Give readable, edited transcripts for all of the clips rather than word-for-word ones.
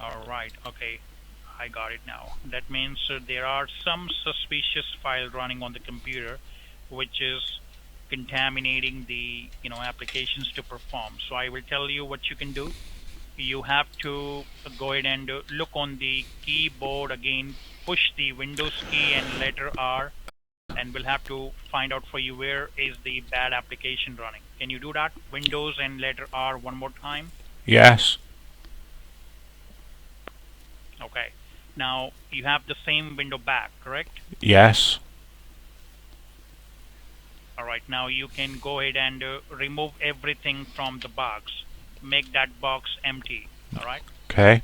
Alright, okay. I got it now. That means there are some suspicious file running on the computer which is contaminating the applications to perform. So I will tell you what you can do. You have to go ahead and look on the keyboard again, push the Windows key and letter R, and we'll have to find out for you where is the bad application running. Can you do that? Windows and letter R one more time. Yes. Okay. Now you have the same window back, correct? Yes. Alright, now you can go ahead and remove everything from the box. Make that box empty. Alright? Okay.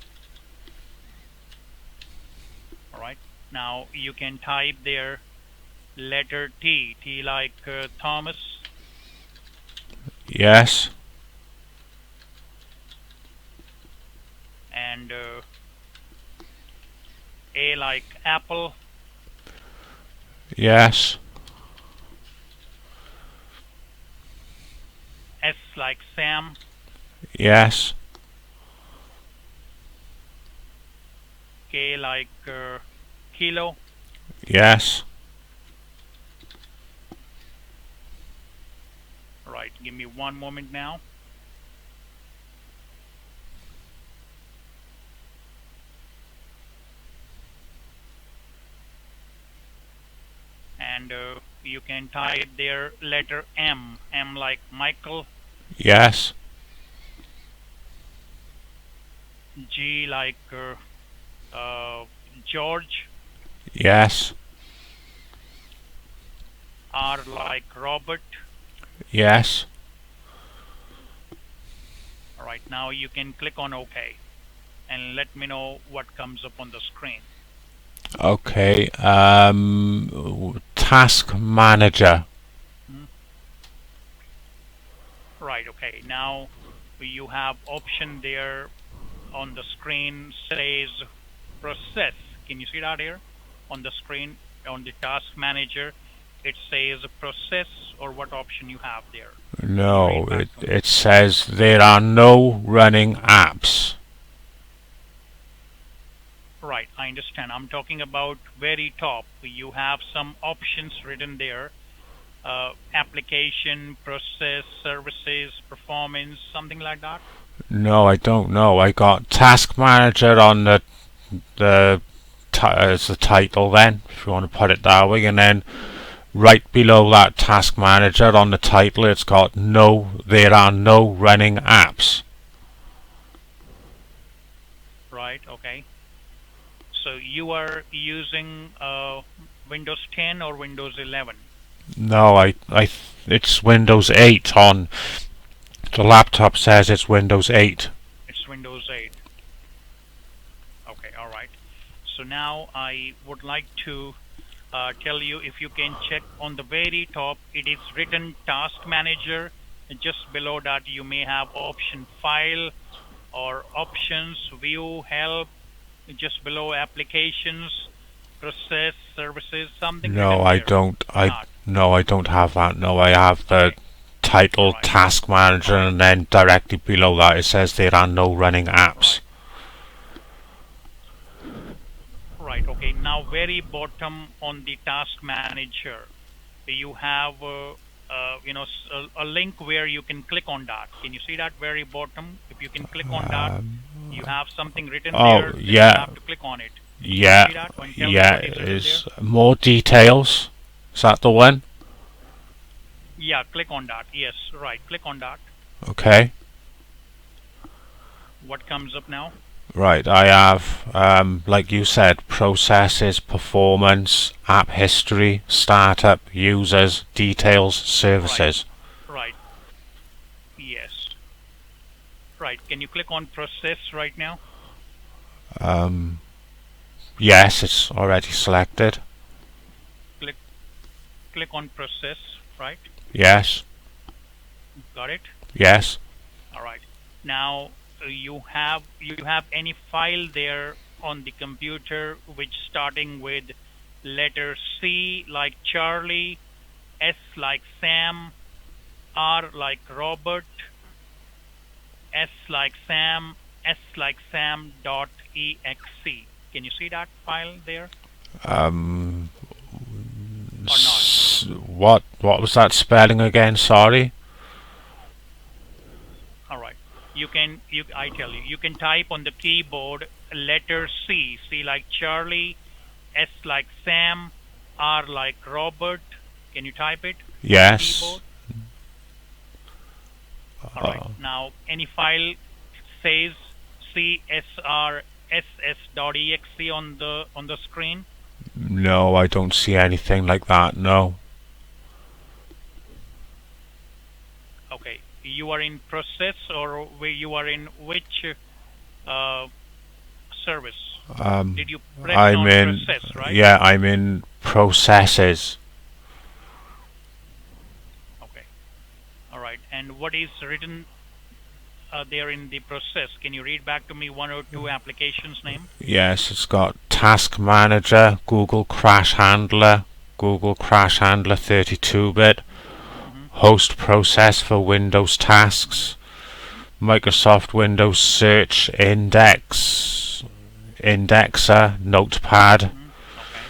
Alright. Now you can type there letter T. T like Thomas. Yes. And A like Apple. Yes. S like Sam. Yes. K like Kilo. Yes. Right, give me one moment now. And you can type there letter M. M like Michael. Yes. G like George. Yes. R like Robert. Yes. Alright, now you can click on OK and let me know what comes up on the screen. Okay. Task manager. Right, okay. Now you have option there on the screen says process. Can you see that here on the screen on the task manager? It says process, or what option you have there? No, it says there are no running apps. Right, I understand. I'm talking about very top. You have some options written there. Application, process, services, performance, something like that. No, I don't know. I got task manager on the as the title then, if you want to put it that way, and then right below that task manager on the title it's got there are no running apps. Right, okay. So you are using Windows 10 or Windows 11? No, it's Windows 8 on the laptop says it's Windows 8. It's Windows 8. Okay, alright. So now I would like to tell you, if you can check on the very top, it is written Task Manager. Just below that you may have option File or Options, View, Help. Just below Applications, Process, Services, something No, written I there. don't. Not. No, I don't have that. No, I have the Okay. title Right. task manager, Right. and then directly below that it says there are no running apps. Right, okay. Now very bottom on the task manager, you have a link where you can click on that. Can you see that very bottom? If you can click on that, you have something written there, then you have to click on it. Can you see that? And tell me what is written Is there. more details. Is that the one? Yeah, click on that. Yes, right. Click on that. Okay. What comes up now? Right, I have, like you said, processes, performance, app history, startup, users, details, services. Right. Yes. Right. Can you click on process right now? Yes, it's already selected. Click on process, right? Yes, Got it? yes, All right. Now you have any file there on the computer which starting with letter C like Charlie, S like Sam, R like Robert, S like Sam, s like sam dot exe. Can you see that file there Um, or not? what was that spelling again? Sorry. All right. I tell you, you can type on the keyboard letter C, C like Charlie, S like Sam, R like Robert. Can you type it on the Yes. keyboard? All right. Now, any file says csrss.exe on the screen. No, I don't see anything like that. No. Okay. You are in process or where you are in which uh, service? Um, Did you press I'm on in. process, right? Yeah, I'm in processes. Okay. All right. And what is written there in the process? Can you read back to me one or two applications name? Yes, it's got Task Manager, Google Crash Handler, Google Crash Handler 32-bit, Mm-hmm. Host Process for Windows Tasks, Microsoft Windows Search Index, Indexer, Notepad, Mm-hmm. Okay.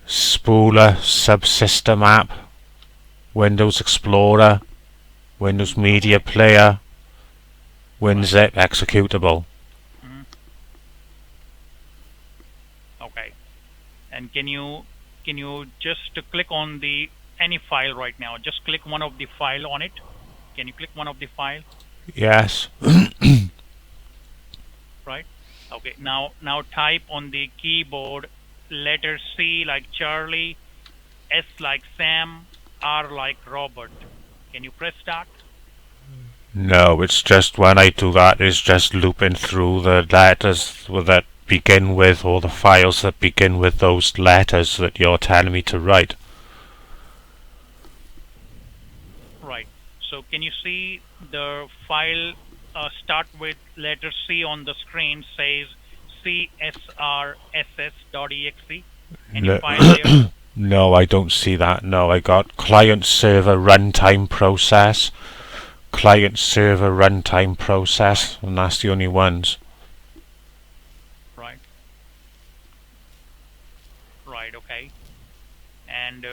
Spooler Subsystem App, Windows Explorer, Windows Media Okay. Player, Right. WinZip executable. Mm-hmm. Okay. And can you just click on the any file right now? Just click one of the file on it. Can you click one of the file? Yes. Right. Okay. Now type on the keyboard letter C like Charlie, S like Sam, R like Robert. Can you press that? No, it's just when I do that, it's just looping through the letters that begin with, or the files that begin with those letters that you're telling me to write. Right. So can you see the file start with letter C on the screen says csrss.exe? Any No, file there? no, I don't see that. No, I got client server runtime process, client server runtime Right. process, and that's the only ones. Right. Right. Okay. And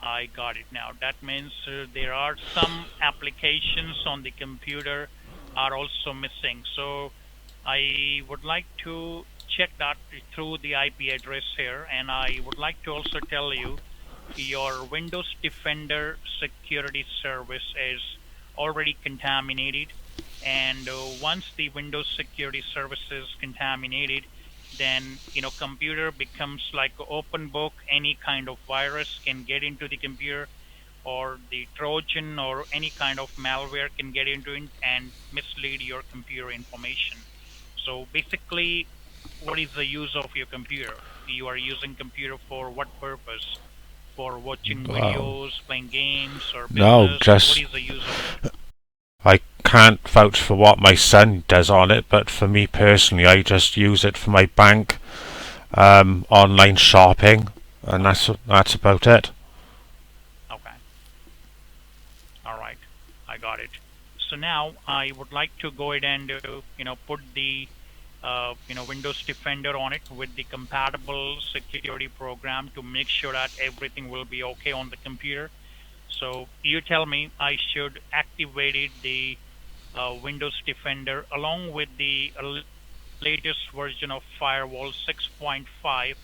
I got it now. That means there are some applications on the computer are also missing. So I would like to check that through the IP address here, and I would like to also tell you your Windows Defender security service is already contaminated, and once the Windows security service is contaminated, then computer becomes like an open book. Any kind of virus can get into the computer, or the Trojan or any kind of malware can get into it and mislead your computer information. So basically, what is the use of your computer? You are using computer for what purpose? For watching Oh, videos, playing games, or no, business? What just is the use of it? I can't vouch for what my son does on it, but for me personally, I just use it for my bank, online shopping, and Okay, that's about it. okay, all right, I got it. So now I would like to go ahead and put the Windows Defender on it with the compatible security program to make sure that everything will be okay on the computer. So you tell me I should activate the Windows Defender along with the latest version of Firewall 6.5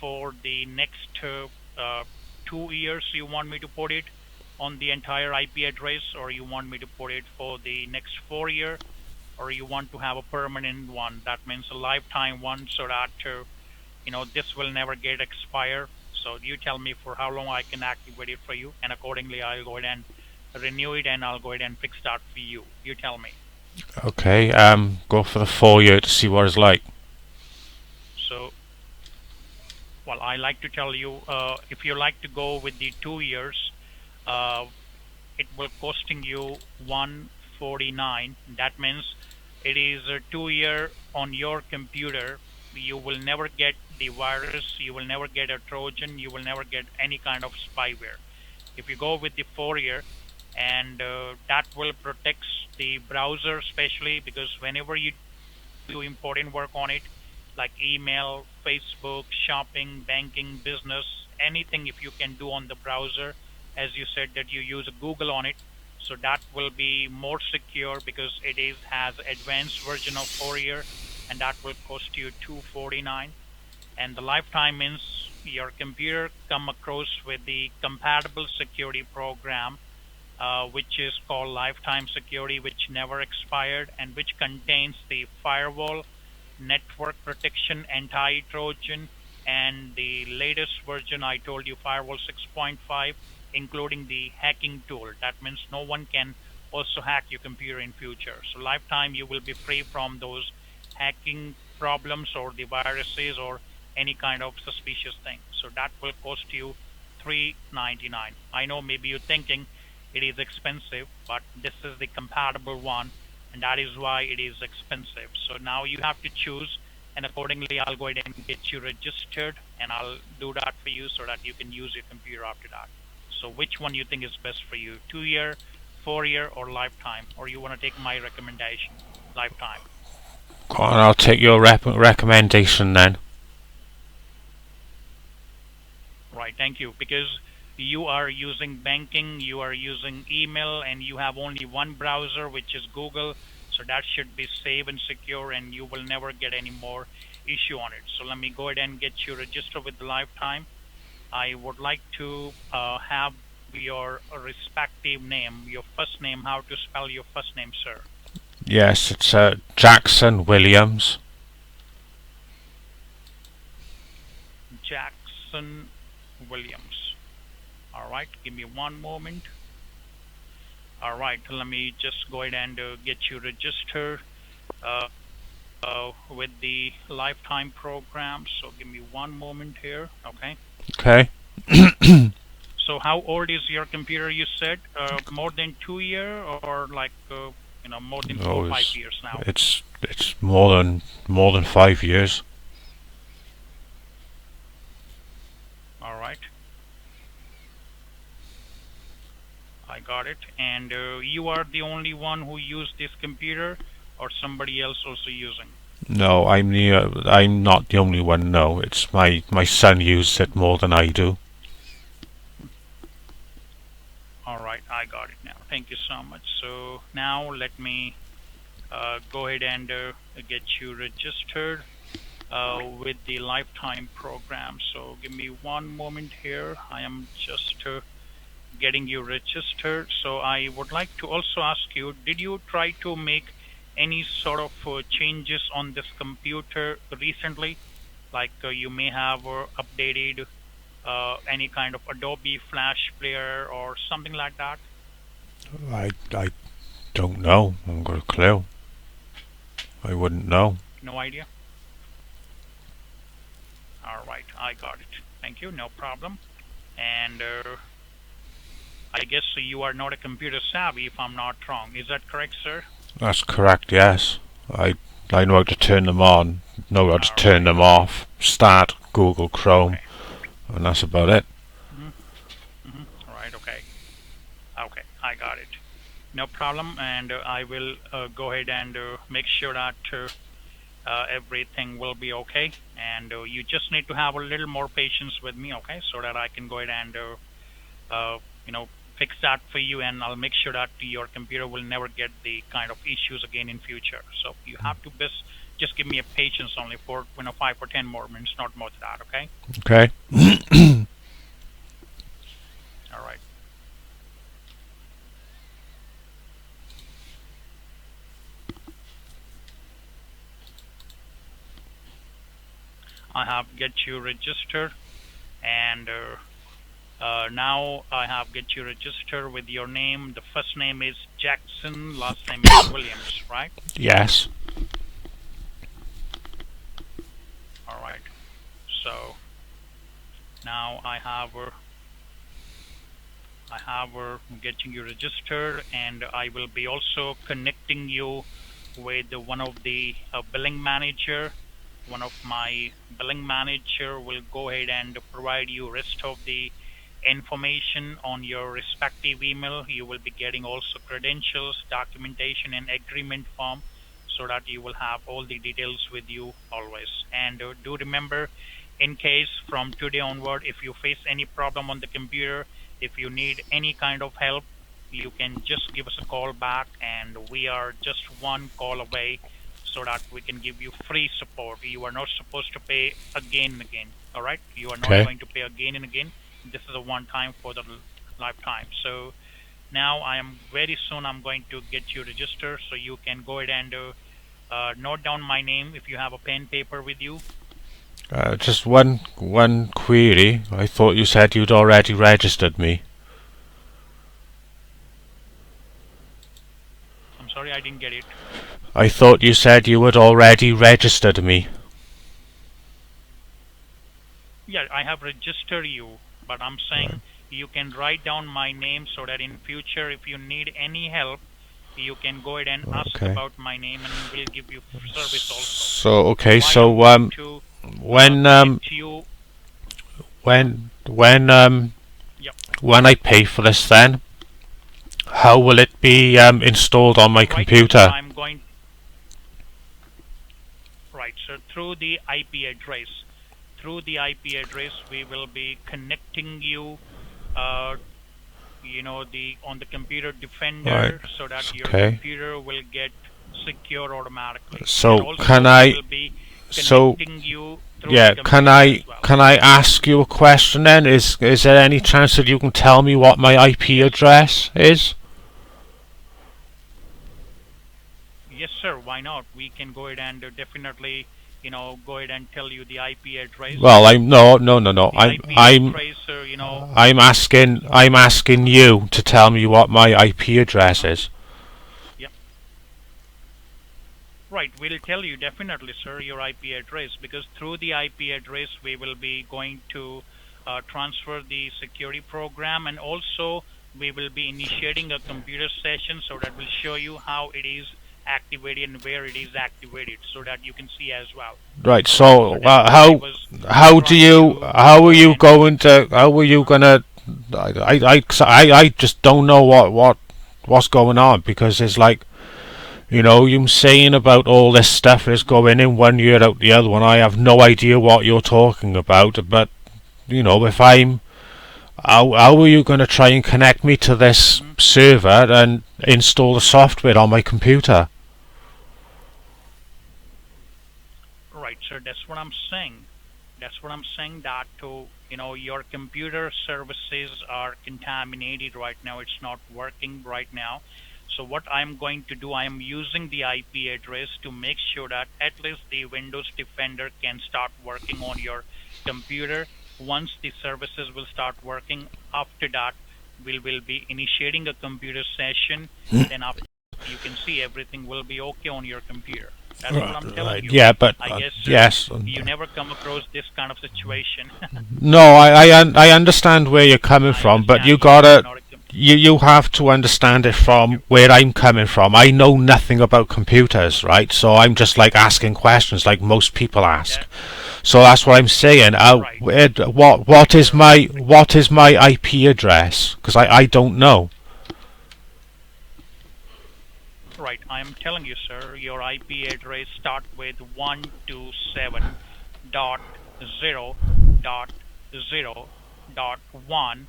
for the next 2 years. You want me to put it on the entire IP address, or you want me to put it for the next 4 year, or you want to have a permanent one? That means a lifetime one, so that this will never get expire. So you tell me for how long I can activate it for you, and accordingly I'll go ahead and renew it, and I'll go ahead and fix that for you. You tell me. Okay, go for the 4 year to see what it's like. So, well, I like to tell you, if you like to go with the 2 years, uh, it will costing you 149. That means it is a 2 year on your computer. You will never get the virus, you will never get a Trojan, you will never get any kind of spyware. If you go with the 4 year, and that will protect the browser, especially because whenever you do important work on it, like email, Facebook, shopping, banking, business, anything if you can do on the browser, as you said that you use Google on it, so that will be more secure because it is has advanced version of Fourier, and that will cost you 249. And the lifetime means your computer come across with the compatible security program, which is called lifetime security, which never expired and which contains the firewall, network protection, anti-Trojan, and the latest version I told you, firewall 6.5, including the hacking tool. That means no one can also hack your computer in future. So lifetime you will be free from those hacking problems or the viruses or any kind of suspicious thing. So that will cost you 399. I know maybe you're thinking it is expensive, but this is the compatible one, and that is why it is expensive. So now you have to choose, and accordingly I'll go ahead and get you registered, and I'll do that for you so that you can use your computer after that. So which one you think is best for you, 2-year, 4-year, or lifetime? Or you want to take my recommendation, lifetime? Go on, I'll take your recommendation then. Right, thank you. Because you are using banking, you are using email, and you have only one browser, which is Google. So that should be safe and secure, and you will never get any more issue on it. So let me go ahead and get you registered with the lifetime. I would like to have your respective name, your first name. How to spell your first name, sir? Yes, it's Jackson Williams. Jackson Williams. All right, give me one moment. All right, let me just go ahead and get you registered with the lifetime program. So give me one moment here. Okay. Okay. So how old is your computer? You said more than 2 year, or like more than No, 4 or 5 years now. it's more than 5 years. All right, I got it. And you are the only one who used this computer, or somebody else also using? No, I'm not the only one. No, it's my son uses it more than I do. All right, I got it now. Thank you so much. So now let me go ahead and get you registered with the lifetime program. So give me one moment here. I am just getting you registered. So I would like to also ask you, did you try to make any sort of changes on this computer recently? Like you may have updated any kind of Adobe Flash player or something like that? I don't know. I haven't got a clue. I wouldn't know. No idea? All right, I got it. Thank you, no problem. And I guess you are not a computer savvy, if I'm not wrong. Is that correct, sir? That's correct. Yes, I know how to turn them on. Know how to All turn right. them off. Start Google Chrome, Okay. and that's about it. Mm-hmm. Mm-hmm. All right. Okay. Okay, I got it. No problem. And I will go ahead and make sure that everything will be okay. And you just need to have a little more patience with me, okay? So that I can go ahead and uh, you know fix that for you, and I'll make sure that your computer will never get the kind of issues again in future. So you have to just give me a patience only for 5 or 10 more minutes, not more than that, okay? Okay. All right. I have get you registered, and now I have get you registered with your name. The first name is Jackson, last name is Williams, right? Yes. All right. So now I have getting you registered, and I will be also connecting you with one of the billing manager. One of my billing manager will go ahead and provide you rest of the information on your respective email. You will be getting also credentials, documentation, and agreement form, so that you will have all the details with you always. And do remember, in case from today onward, if you face any problem on the computer, if you need any kind of help, you can just give us a call back, and we are just one call away, so that we can give you free support. You are not supposed to pay again and again. All right, you are not Okay. going to pay again and again. This is a one time for the lifetime. So now I'm going to get you registered, so you can go ahead and note down my name if you have a pen paper with you. Just one query. I thought you said you'd already registered me. I'm sorry, I didn't get it. I thought you said you had already registered me. Yeah, I have registered you, but I'm saying Right. you can write down my name, so that in future, if you need any help, you can go ahead and ask Okay. about my name, and we'll give you service also. So okay, So I so am going to when connect you. when when um Yep. when I pay for this, then how will it be installed on my Right now, computer? I'm going right. So through the IP address, we will be connecting you. Uh, on the computer Right. Defender, so that your Okay. computer will get secure automatically. And So also, can we I? will be So connecting you through the yeah, computer as well. can I ask you a question then? Is there any chance that you can tell me what my IP Yes, address is? yes, sir. Why not? We can go ahead and definitely, go ahead and tell you the IP address. Well, I'm no. The IP address, I'm asking you to tell me what my IP address uh, is. yep. Right, we'll tell you definitely, sir, your IP address, because through the IP address we will be going to transfer the security program, and also we will be initiating a computer session, so that will show you how it is activated and where it is activated, so that you can see as well. Right. All right. So So that's what I was trying to how are go ahead you and going to how are you gonna I just don't know what's going on, because it's like, you're saying about all this stuff is going in one ear out the other one. I have no idea what you're talking about, but if I'm how are you going to try and connect me to this Mhm. server and install the software on my computer? Right, sir. That's what I'm saying. That's what I'm saying. That your computer services are contaminated right now. It's not working right now. So what I'm going to do, I am using the IP address to make sure that at least the Windows Defender can start working on your computer. Once the services will start working, after that, we will be initiating a computer session. Then after, you can see everything will be okay on your computer. That's what I'm telling Right. you. Yeah, but I guess yes. you never come across this kind of situation. No, I understand where you're coming I from, but understand you are not a you have to understand it from yep. where I'm coming from. I know nothing about computers, right? So I'm just like asking questions like most people ask. That So that's what I'm saying. right. Sure, I agree. What is my IP address? Because I don't know. Right, I am telling you, sir. Your IP address start with 127.0.0.1.49181.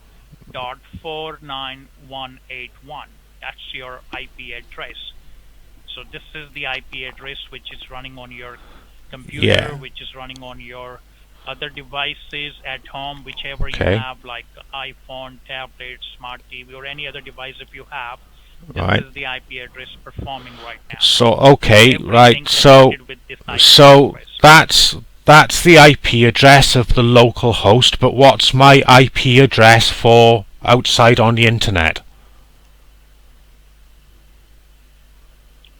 That's your IP address. So this is the IP address which is running on your computer, Yeah. which is running on your other devices at home, whichever you Okay. have, like iPhone, tablet, smart TV, or any other device if you have. This Right. is the IP address performing right now. So So okay, right. everything connected with this IP So address. that's the IP address of the local host, but what's my IP address for outside on the internet?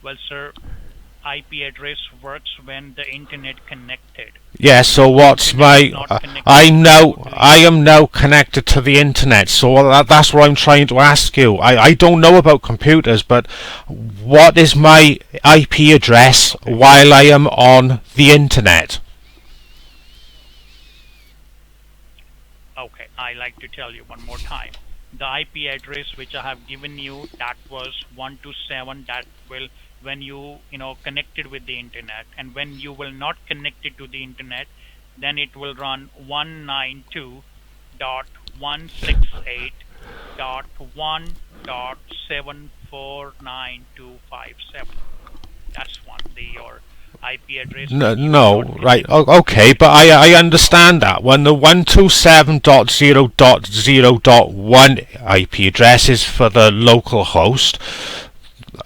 Well, sir, IP address works when the internet connected. Yeah, so If the what's internet is my not connected, how do I you? am now connected to the internet, so that's what I'm trying to ask you. I don't know about computers, but what is my IP address Okay. while I am on the internet? Okay, I like to tell you one more time. The IP address which I have given you, that was 127. That will, when you connected with the internet, and when you will not connected to the internet, then it will run 192.168.1.749.257. That's one. Your IP address No, when you will not no, right, connect. okay, but I Okay. understand that. When the 127.0.0.1 IP address is for the local host,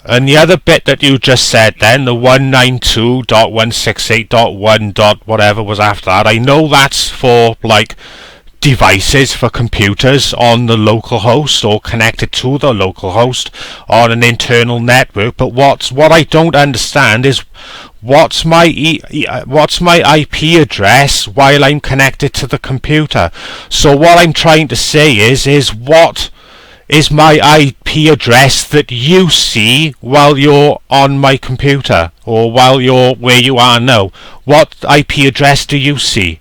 and the Right. other bit that you just said Yes. then, the 192.168.1 dot whatever was after that, I know that's for, like, devices for computers on the local host or connected to the local Right. host on an internal Right. network. But what I don't understand is what's my IP address while I'm connected to the computer. So what I'm trying to say is what is my IP address that you see while you're on my computer or while you're where you are now? What IP address do you see?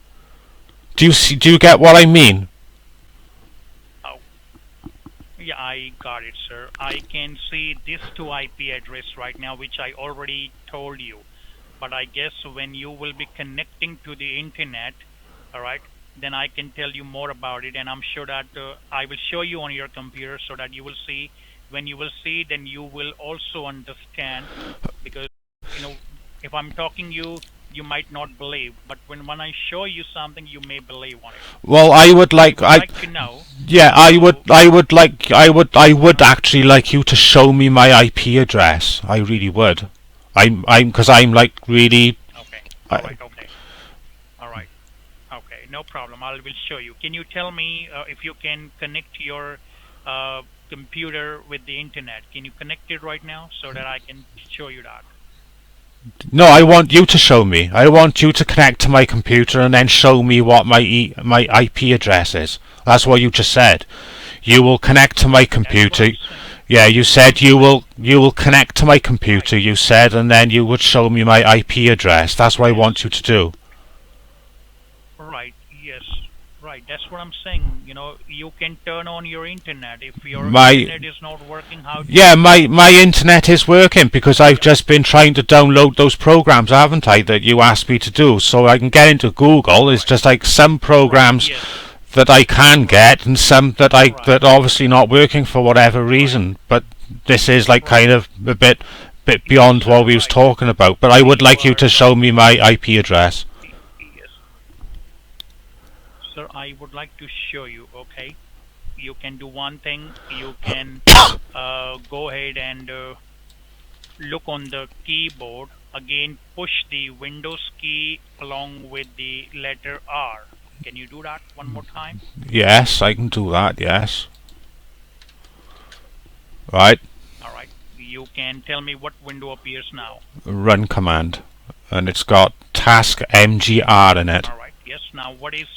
Do you get what I mean? Oh, yeah, I got it, sir. I can see this two IP address right now, which I already told you. But I guess when you will be connecting to the internet, all right, then I can tell you more about it, and I'm sure that I will show you on your computer so that you will see. When you will see, then you will also understand, because you know if I'm talking you might not believe, but when I show you something, you may believe on it. Well, So I would like to know. yeah, So I uh would huh. actually like you to show me my IP address. I really would. Because I'm like really, Okay. All I, right. Okay. All right. Okay. No problem. I will show you. Can you tell me if you can connect your computer with the internet? Can you connect it right now so that I can show you that? no, I want you to show me. I want you to connect to my computer and then show me what my IP address is. That's what you just said. You will connect to my Right. That's what computer. I'm saying. Yeah, you That's what said I'm saying. you will connect to my Right. computer. You said, and then you would show me my IP address. That's what I Yes. want you to do. Right. Yes. Right. That's what I'm saying. You can turn on your internet. If your My internet is not working, how do Yeah, you my internet is working because I've Yeah. just been trying to download those programs, haven't I, that you asked me to do, so I can get into Google. It's Right. just like some Right. programs Yes. that I can Right. get and some that Right. obviously not working for whatever Right. reason. But this is like kind Right. of a bit Yes, beyond what sir. we was Right. talking about. But I would You like you are to show right. me my IP address. Yes. Sir, I would like to show you, okay? You can do one thing. You can go ahead and look on the keyboard. Again, push the Windows key along with the letter R. Can you do that one more time? Yes, I can do that. Yes, right. All right. You can tell me what window appears now. Run command, and it's got task mgr in it. All right. Yes. Now, what is.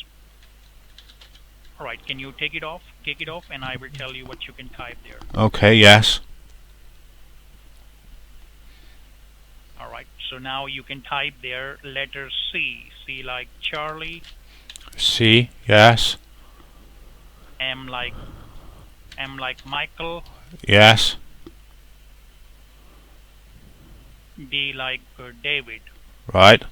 All right. Can you take it off? Take it off, and I will tell you what you can type there. Okay. Yes. All right. So now you can type there letter C. C like Charlie, C. Yes. M like Michael, Yes. D like David. Right.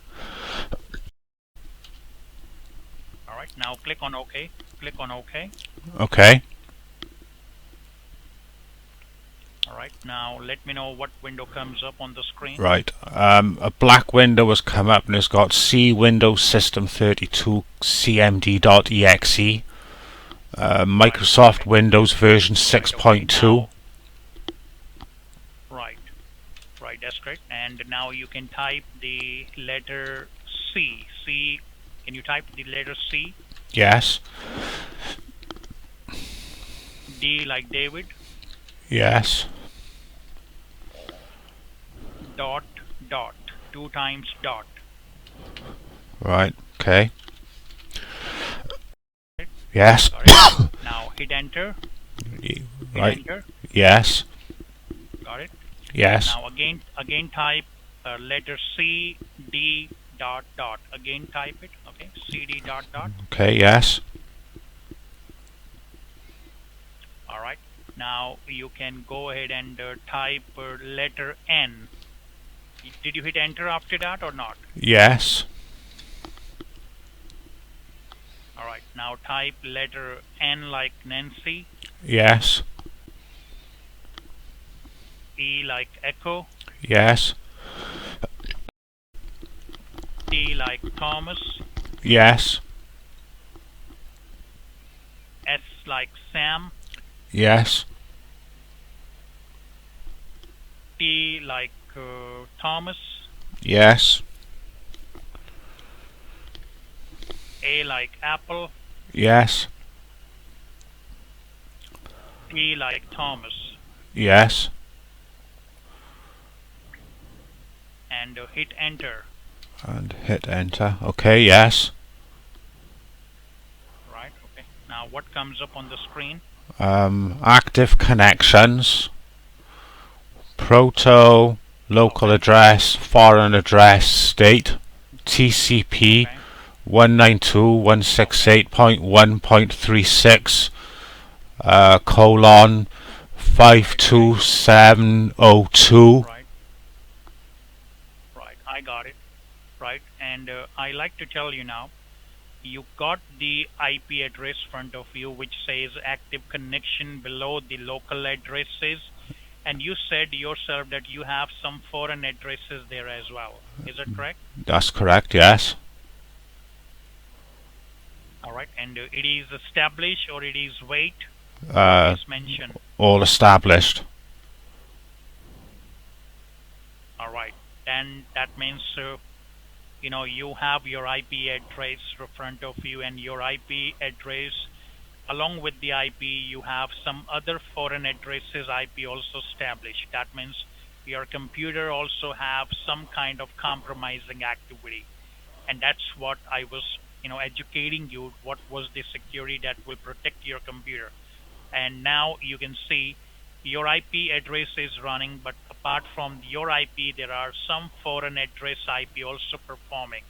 All right. Now click on OK. Click on OK. Okay. All right. Now let me know what window comes up on the screen. Right. A black window has come up and it's got C Windows System 32 CMD.exe. Right. Microsoft Okay. Windows version Right. Okay. 6.2. Now, right. Right. That's correct. And now you can type the letter C. C. Can you type the letter C? Yes. D like David. Yes. Dot. Dot. Two times dot. Right. Okay. Right. Yes. Got it. Now hit enter. Hit Right. enter. Yes. Got it. Yes. Now again type letter C D dot dot. Again type it. Okay. C D dot dot. Okay. Yes. you can go ahead and type letter N. Did you hit enter after that or not? Yes. Alright, now type letter N like Nancy, Yes. E like Echo, Yes. T like Thomas, Yes. S like Sam, Yes. T like Thomas, Yes. A like Apple, Yes. T like Thomas, Yes. and hit enter. And hit enter. Okay, yes. Right, okay. Now what comes up on the screen? Active connections. Proto, local address, foreign address, state, TCP, Okay. 192.168.1.36, colon, 52702. Right, right. I got it. Right, and I like to tell you now, you got the IP address front of you which says active connection below the local addresses, and you said yourself that you have some foreign addresses there as well. Is that correct? That's correct, yes. Alright, and it is established or it is wait? Uh, Please mention. all established. Alright, then that means you have your IP address in front of you, and your IP address along with the IP you have some other foreign addresses IP also established. That means your computer also have some kind of compromising activity, and that's what I was educating you what was the security that will protect your computer. And now you can see your IP address is running, but apart from your IP there are some foreign address IP also performing,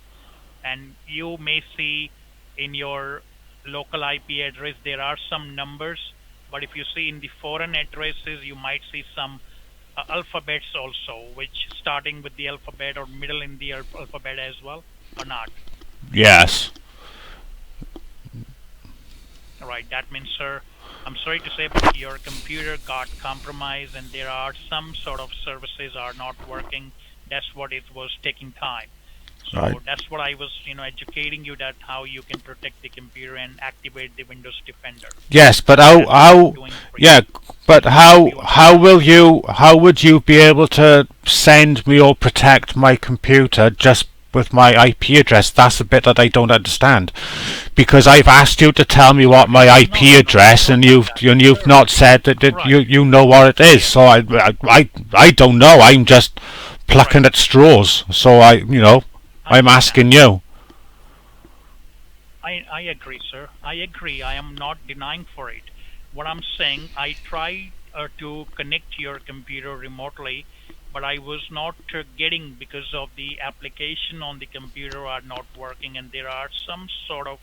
and you may see in your local IP address there are some numbers, but if you see in the foreign addresses you might see some alphabets also, which starting with the alphabet or middle in the alphabet as well, or not. Yes. Right, that means, sir, I'm sorry to say, but your computer got compromised and there are some sort of services are not working. That's what it was taking time. So Right. that's what I was, educating you that how you can protect the computer and activate the Windows Defender. Yes, but That's what I'm doing for you. yeah, but how would you be able to send me or protect my computer just with my IP address? That's the bit that I don't understand, because I've asked you to tell me what my IP address, and you've not said that you know what it is. So I don't know. I'm just plucking at straws. So I'm asking you. I agree, sir. I agree. I am not denying for it. What I'm saying, I tried to connect your computer remotely, but I was not getting, because of the application on the computer are not working, and there are some sort of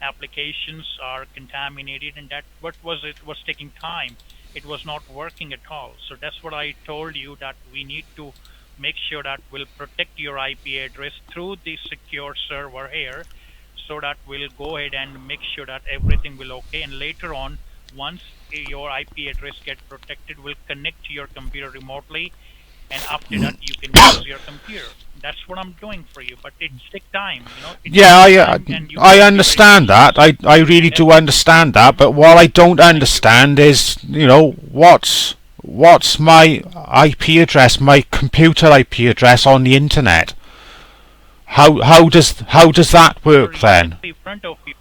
applications are contaminated, and that what was it was taking time. It was not working at all. So that's what I told you, that we need to make sure that we'll protect your IP address through the secure server here, so that we'll go ahead and make sure that everything will okay, and later on, once your IP address gets protected, we'll connect to your computer remotely, and after that you can use your computer. That's what I'm doing for you, but it takes time, It Yeah, takes time, and you I have to be very understand that. patient. I really do understand that. But what I don't understand is, what's my IP address, my computer IP address on the internet? How does that Sir, work you then? can see in front of you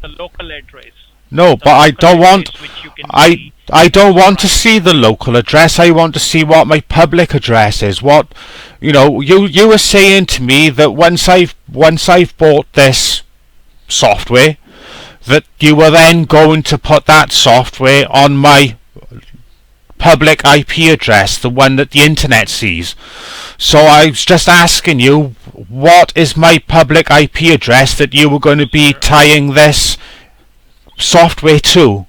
the local address. No, The but I local don't want. address which you can I see. I don't want to Right. see the local address. I want to see what my public address is. You were saying to me that once I've bought this software, that you were then going to put that software on my public IP address, the one that the internet sees. So I was just asking you, what is my public IP address that you were going to be Sir, tying this software to?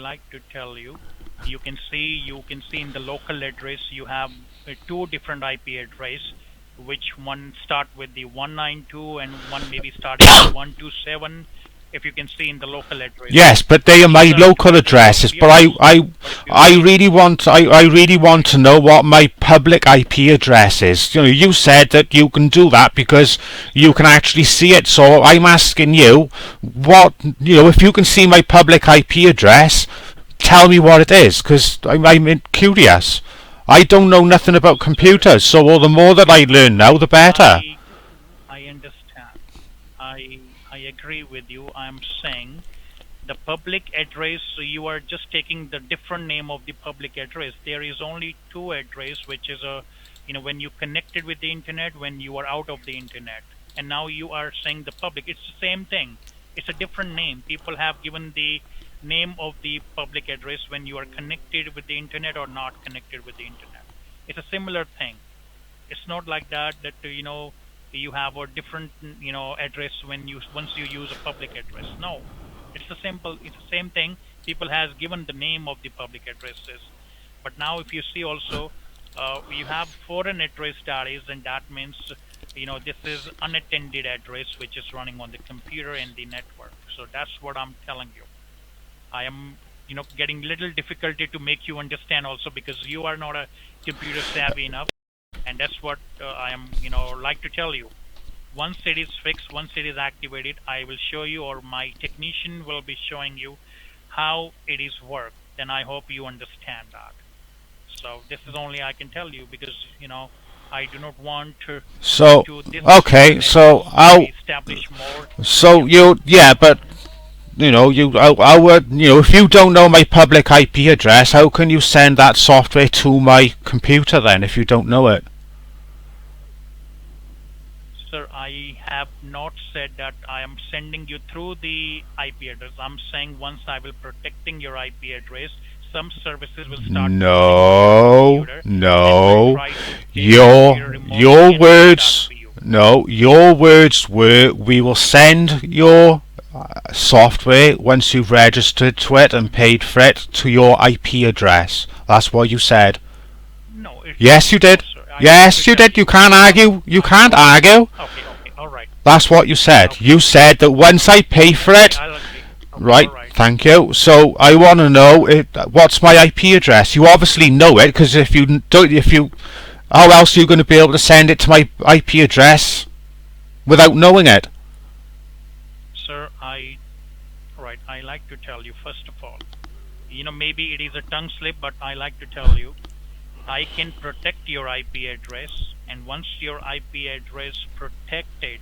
like to tell you, you can see in the local address you have two different IP address, which one start with the 192 and one maybe starting with 127. If you can see in the local address, Yes, but they are these my are two local addresses of addresses. But yours. But if you I see, really want, I really want to know what my public IP address is. You know, you said that you can do that because you sir, can actually see it. So I'm asking you, what, you know, if you can see my public IP address, tell me what it is, because I'm curious. I don't know nothing about sir, computers, so all the more that I learn now, the better. I I understand. I agree with you. I'm saying the public address, you are just taking the different name of the public address. There is only two address, which is a, when you connected with the internet, when you are out of the internet, and now you are saying the public. It's the same thing. It's a different name. People have given the name of the public address when you are connected with the internet or not connected with the internet. It's a similar thing. It's not like that you have a different address when you once you use a public address. No, it's the same thing. People has given the name of the public addresses, but now if you see also, you have foreign address that is, and that means this is unattended address which is running on the computer and the network. So that's what I'm telling you. I am getting little difficulty to make you understand also, because you are not a computer savvy enough, and that's what I am like to tell you. Once it is fixed, once it is activated, I will show you, or my technician will be showing you how it is worked. Then I hope you understand that. So this is only I can tell you, because I do not want So, to this okay, foreign address so to be I'll, established more. so Yeah. you, yeah, but I would, if you don't know my public IP address, how can you send that software to my computer then if you don't know it? Sir, I have not said that I am sending you through the IP address. I'm saying once I will protecting your IP address, some services will start running on your No, computer and will no. try to take your Your computer remotely your and do that words, for you. no, your words were we will send your software once you've registered to it and Hmm. paid for it to your IP address. That's what you said. No, Yes, you no, did. sir. I like to Yes, you tell did. You you. can't argue. You can't argue. Okay, okay, all right. That's what you said. Okay, You said that once I pay for okay, it, I'll agree. Okay, all right, right. thank you. So I want to know what's my IP address. You obviously know it, because if you don't, how else are you going to be able to send it to my IP address without knowing it? Sir, right, I like to tell you first of all. Maybe it is a tongue slip, but I like to tell you I can protect your IP address, and once your IP address protected,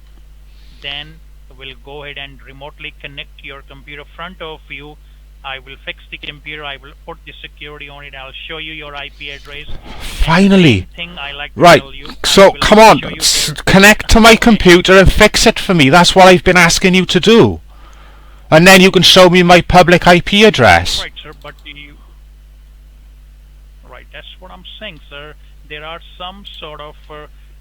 then we'll go ahead and remotely connect your computer front of you. I will fix the computer, I will put the security on it, I'll show you your IP address, and the same Finally. thing I like to Right. tell you, I So will come on, show you connect to my okay. computer and fix it for me. That's what I've been asking you to do. And then you can show me my public IP address. Right, sir, but right, that's what I'm saying, sir. There are some sort of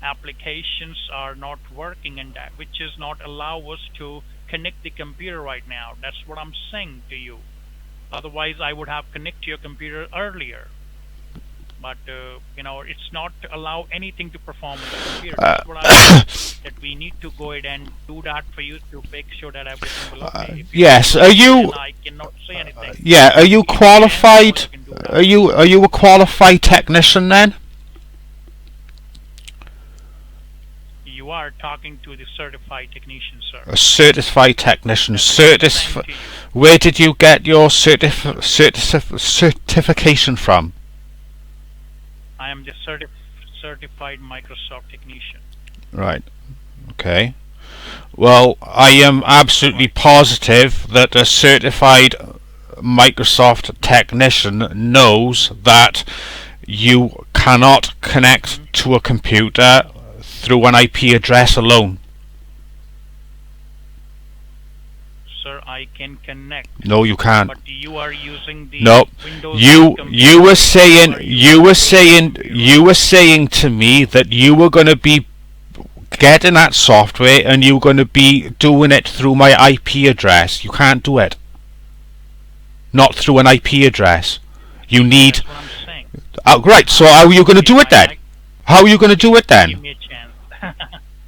applications are not working, and that which is not allow us to connect the computer right now. That's what I'm saying to you. Otherwise, I would have connected your computer earlier. But it's not to allow anything to perform on the computer. That's what I said. That we need to go ahead and do that for you to make sure that everything will okay. If you don't Yes. Are believe me, then you? I cannot say anything. Yeah. Are you If you can, then qualified? you can do Are that. you a qualified technician then? You are talking to the certified technician, sir. A certified technician. That's what I'm saying to you. Where did you get your certification from? I am the certified Microsoft technician. Right. Okay. Well, I am absolutely Right. positive that a certified Microsoft technician knows that you cannot connect Hmm. to a computer through an IP address alone. Sir, I can connect, No, you can't. but you are using the No, Windows you computer. were You saying are using the Windows computer. you were saying to me that you were going to be getting that software and you were going to be doing it through my IP address. You can't do it. not through an IP address. You need. That's what I'm saying. Right. So how are you going to do it then? How are you going to do it Give then? me a chance.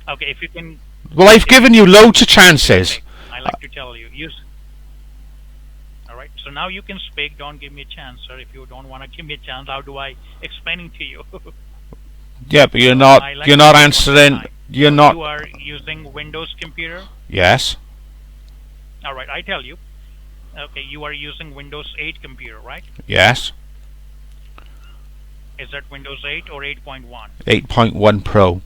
Okay, if you can. Well, I've given you loads of chances. I like to tell you. All right. So now you can speak. Don't give me a chance, sir. If you don't want to give me a chance, how do I explaining to you? Yeah, but you're So not. I like You're to not take one answering. time. You're So not. you are using Windows computer. Yes. All right. I tell you. Okay, you are using Windows 8 computer, right? Yes. Is that Windows 8 or 8.1? 8.1 Pro.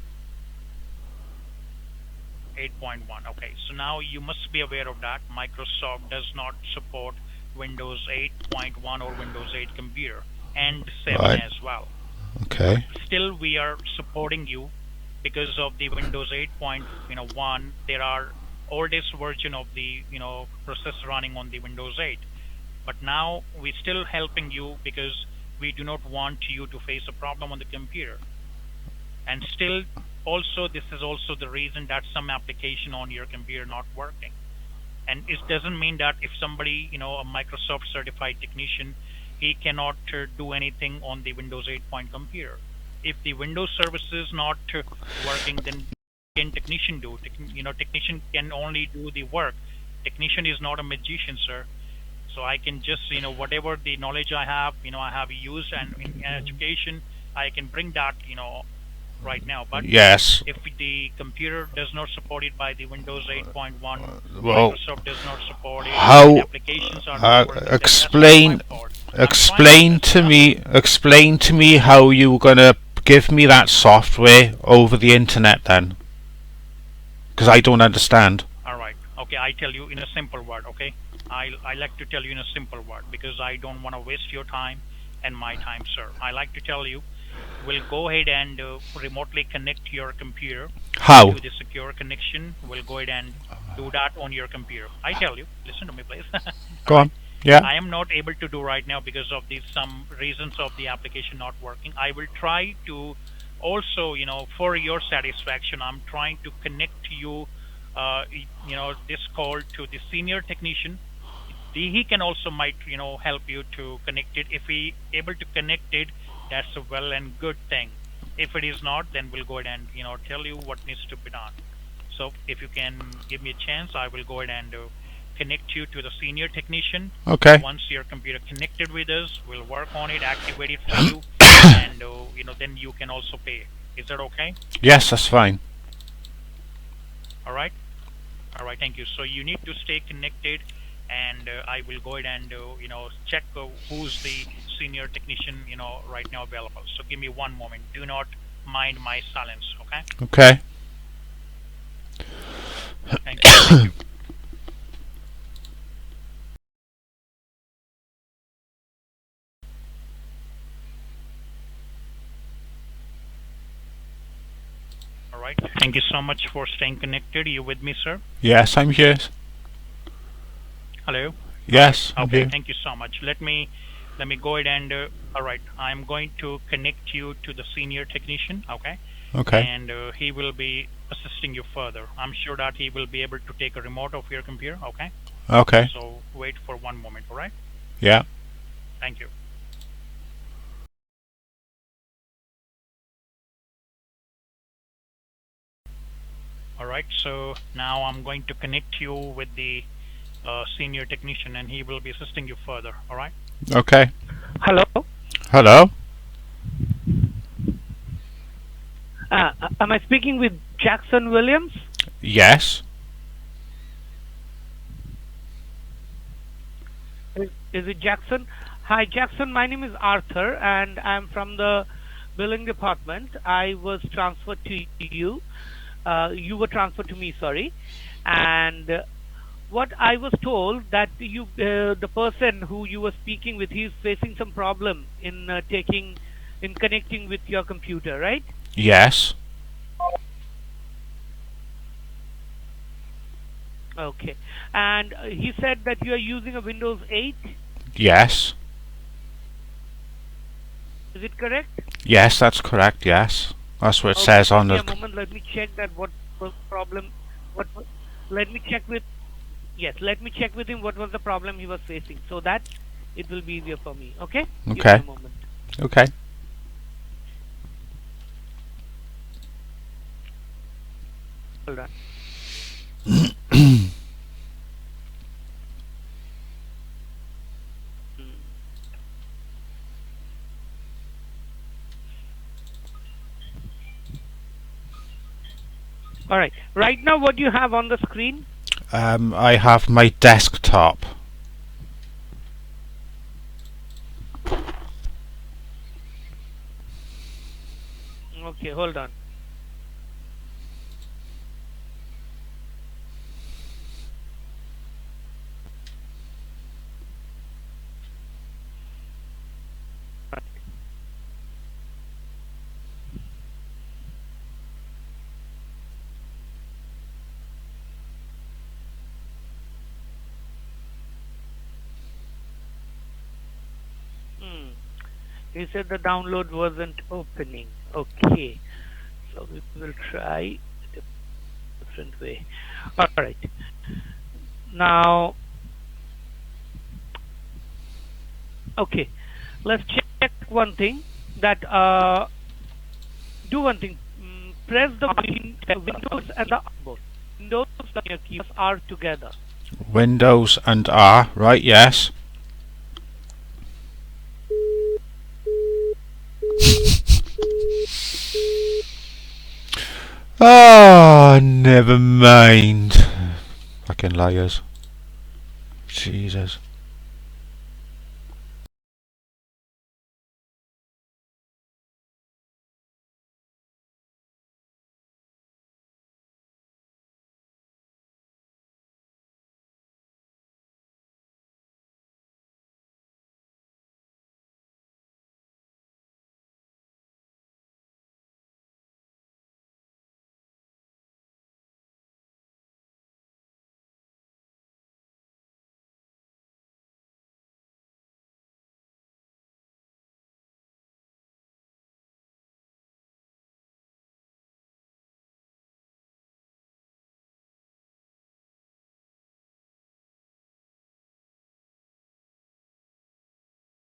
8.1. Okay, so now you must be aware of that. Microsoft does not support Windows 8.1 or Windows 8 computer and 7 Right. as well. Okay. Still, we are supporting you because of the Windows 8.1. There are oldest version of the process running on the Windows 8. But now we still helping you because we do not want you to face a problem on the computer. And still, also this is also the reason that some application on your computer not working. And it doesn't mean that if somebody, a Microsoft certified technician, he cannot do anything on the Windows 8 computer. If the Windows service is not working, then can technician do? Technician can only do the work. Technician is not a magician, sir. So I can just, whatever the knowledge I have used and in education, I can bring that, right now. But Yes. if the computer does not support it by the Windows 8.1, Well, Microsoft does not support it, how? and applications are not working, then that's not Explain. my fault. Explain to me. Explain to me how you're gonna give me that software over the internet then, because I don't understand. All right. Okay, I tell you in a simple word. Okay, I like to tell you in a simple word because I don't want to waste your time and my time, sir. I like to tell you, we'll go ahead and remotely connect your computer How? to the secure connection. We'll go ahead and do that on your computer. I tell you, listen to me, please. Go All on. Yeah. I am not able to do right now because of the some reasons of the application not working. I will try to also, for your satisfaction, I'm trying to connect you, this call to the senior technician. He can also might, help you to connect it. If he able to connect it, that's a well and good thing. If it is not, then we'll go ahead and, tell you what needs to be done. So if you can give me a chance, I will go ahead and connect you to the senior technician. Okay. Once your computer connected with us, we'll work on it, activate it for you, and then you can also pay. Is that okay? Yes, that's fine. All right. All right. Thank you. So you need to stay connected, and I will go ahead and check who's the senior technician right now available. So give me one moment. Do not mind my silence. Okay. Okay. Thank you. Thank you. All right. Thank you so much for staying connected. You with me, sir? Yes, I'm here. Hello. Yes. I'm Okay. here. Thank you so much. Let me go ahead and all right. I'm going to connect you to the senior technician. Okay. Okay. And he will be assisting you further. I'm sure that he will be able to take a remote of your computer. Okay. Okay. So wait for one moment. All right. Yeah. Thank you. All right. So now I'm going to connect you with the senior technician, and he will be assisting you further. All right. Okay. Hello. Hello. Am I speaking with Jackson Williams? Yes. Is it Jackson? Hi, Jackson. My name is Arthur, and I'm from the billing department. I was transferred to you. You were transferred to me, sorry. And what I was told that the person who you were speaking with, he's facing some problem in connecting with your computer, right? Yes. Okay. And he said that you are using a Windows 8. Yes. Is it correct? Yes, that's correct. Yes. That's what it Okay, says on give me the. a moment. Let me check that what was the problem. Let me check with. Yes, let me check with him what was the problem he was facing. So that It will be easier for me. Okay? Give Okay. me a moment. Okay. Hold on. All right. Right now, what do you have on the screen? I have my desktop. Okay, hold on. He said the download wasn't opening. Okay, so we will try a different way. All right. Now, okay, let's check one thing. That do one thing. Press the Windows and the both. Windows and your keys are together. Windows and R, right? Yes. Oh, never mind. Fucking liars. Jesus.